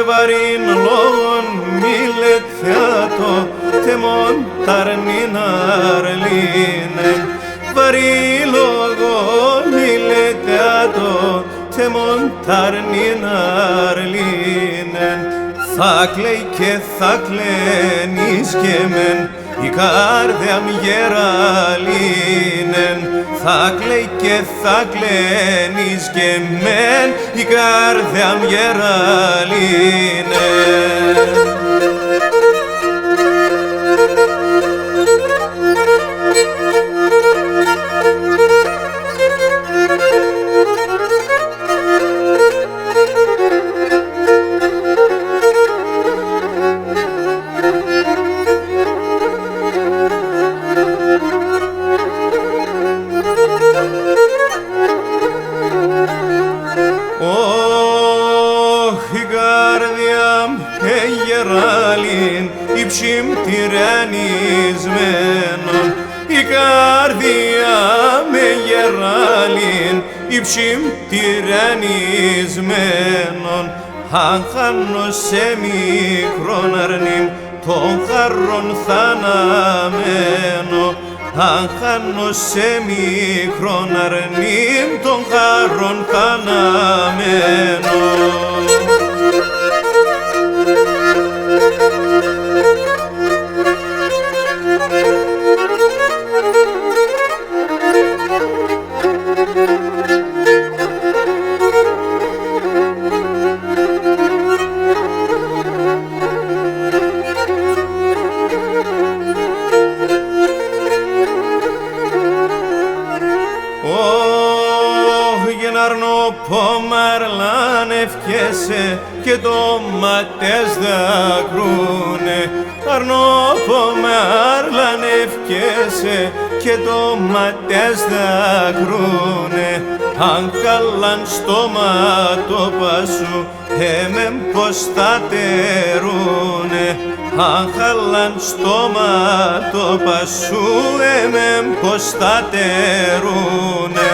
βαρύν λόγον μη λετιάτο θεμόν ταρνίναρ λίνεν βαρύ λόγον μη λετιάτο θεμόν ταρνίναρ λίνεν θα κλαίει και θα κλαίνεις και μεν η καρδιά μ' γεραλίνεν θα κλαίει και θα κλαίνεις και μεν η καρδιά μ' γεραλίνεν. Γεράλιν υψιμ τυραννισμένον η καρδιά με γεράλιν υψιμ τυραννισμένον αν χάνω σε μικρόν αρνήμ τον χαρόν θαναμένο αν χάνω σε μικρόν αρνήμ τον χαρόν θαναμένο. Πόμαρλαν ευκέσαι και το ματές δακρούνε Αρνόπομαρλαν ευκέσαι και το ματές δακρούνε αν καλάν στο ματόπα σου εμεν πως θα τερούνε αν χαλάν στο ματόπα σου εμεν πως θα τερούνε.